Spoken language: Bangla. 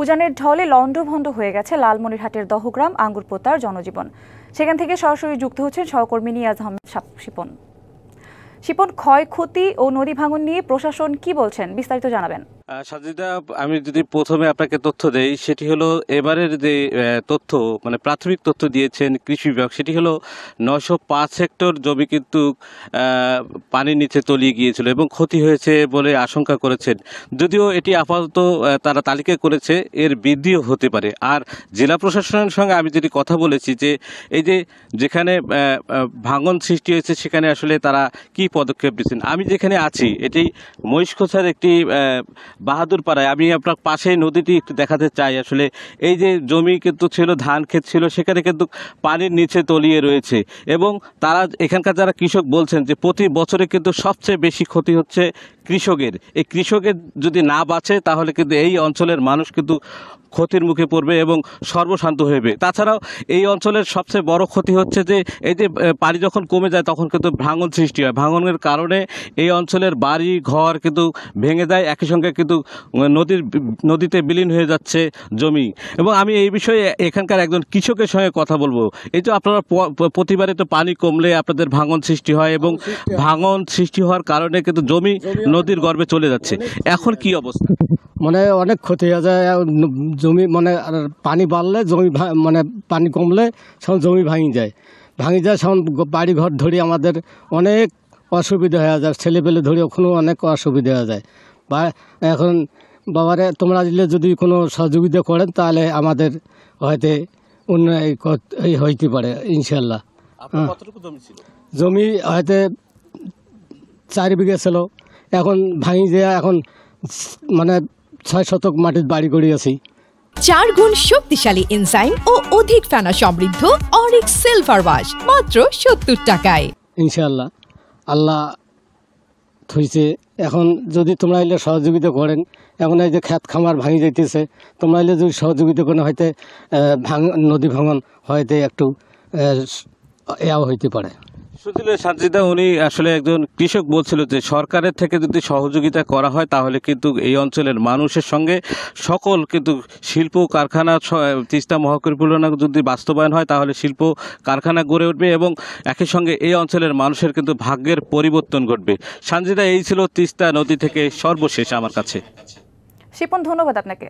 উজানের ঢলে লণ্ডভণ্ড হয়ে গেছে লালমনিরহাটের দহগ্রাম আঙ্গুরপোতার জনজীবন। সেখান থেকে সরাসরি যুক্ত হচ্ছেন সহকর্মী নিয়াজ আহমেদ শিপন। শিপন, ক্ষয়ক্ষতি ও নদী ভাঙন নিয়ে প্রশাসন কি বলছেন, বিস্তারিত জানাবেন। সাজিদা, আমি যদি প্রথমে আপনাকে তথ্য দেই, সেটি হলো এবারের যে তথ্য মানে প্রাথমিক তথ্য দিয়েছেন কৃষি বিভাগ, সেটি হলো 905 হেক্টর জমি কিন্তু পানির নিচে তলিয়ে গিয়েছিল এবং ক্ষতি হয়েছে বলে আশঙ্কা করেছেন। যদিও এটি আপাতত তারা তালিকা করেছে, এর বৃদ্ধিও হতে পারে। আর জেলা প্রশাসনের সঙ্গে আমি যদি কথা বলেছি যে এই যে যেখানে ভাঙন সৃষ্টি হয়েছে সেখানে আসলে তারা কি পদক্ষেপ দিচ্ছেন। আমি যেখানে আছি এটি মহিষখোসার একটি বাহাদুরপাড়ায়। আমি আপনার পাশে নদীটি একটু দেখাতে চাই। আসলে এই যে জমি কিন্তু ছিল, ধান ক্ষেত ছিল, সেখানে কিন্তু পানির নিচে তলিয়ে রয়েছে এবং তারা এখানকার যারা কৃষক বলছেন যে প্রতি বছরে কিন্তু সবচেয়ে বেশি ক্ষতি হচ্ছে কৃষকের। এই কৃষকের যদি না বাঁচে তাহলে কিন্তু এই অঞ্চলের মানুষ কিন্তু ক্ষতির মুখে পড়বে এবং সর্বশান্ত হয়ে। তাছাড়াও এই অঞ্চলের সবচেয়ে বড় ক্ষতি হচ্ছে যে এই যে পানি যখন কমে যায় তখন কিন্তু ভাঙন সৃষ্টি হয়। ভাঙনের কারণে এই অঞ্চলের বাড়ি ঘর কিন্তু ভেঙে যায়, একই সঙ্গে কিন্তু নদীতে বিলীন হয়ে যাচ্ছে জমি। এবং আমি এই বিষয়ে এখানকার একজন কৃষকের সঙ্গে কথা বলবো। এই তো আপনারা প্রতিবারে তো পানি কমলে আপনাদের ভাঙন সৃষ্টি হয় এবং ভাঙন সৃষ্টি হওয়ার কারণে কিন্তু জমি নদীর গর্ভে চলে যাচ্ছে। এখন কি অবস্থা? মানে অনেক ক্ষতি হয়ে যায় জমি, মানে পানি বাড়লে জমি, মানে পানি কমলে সব জমি ভাঙি যায় সব বাড়ি ঘর ধরে আমাদের অনেক অসুবিধা হয়ে যায়, ছেলেপেলে ধরে ওখানেও অনেক অসুবিধা হয়ে যায়। বা এখন বাবারে তোমরা যদি কোনো সহযোগিতা করেন তাহলে আমাদের হয়তো উন্নয়ন হইতে পারে ইনশাল্লাহ। জমি হয়তো 4 বিঘা ছিল, এখন ভাঙি যায়, এখন মানে 6 শতক মাটির বাড়ি করে আছি। 4 গুণ শক্তিশালী এনজাইম ও অধিক ফেনা সমৃদ্ধ অরিক সিলভার ওয়াশ মাত্র 70 টাকায়। ইনশাআল্লাহ আল্লাহ থইছে। এখন যদি তোমরা এলে সহযোগিতা করেন, এখন এই যে ক্ষেত খামার ভাঙি যাইতেছে, তোমরা এলে যদি সহযোগিতা করেন হয়তো নদী ভাঙন হয়তো একটু এও হইতে পারে। শুনছিল সাজিদা, উনি আসলে একজন কৃষক বলছিল যে সরকারের থেকে যদি সহযোগিতা করা হয় তাহলে কিন্তু এই অঞ্চলের মানুষের সঙ্গে সকল কিন্তু শিল্প কারখানা, তিস্তা মহাপরিকল্পনা যদি বাস্তবায়ন হয় তাহলে শিল্প কারখানা গড়ে উঠবে এবং একই সঙ্গে এই অঞ্চলের মানুষের কিন্তু ভাগ্যের পরিবর্তন ঘটবে। সানজিদা, এই ছিল তিস্তা নদী থেকে সর্বশেষ আমার কাছে। শিপন, ধন্যবাদ আপনাকে।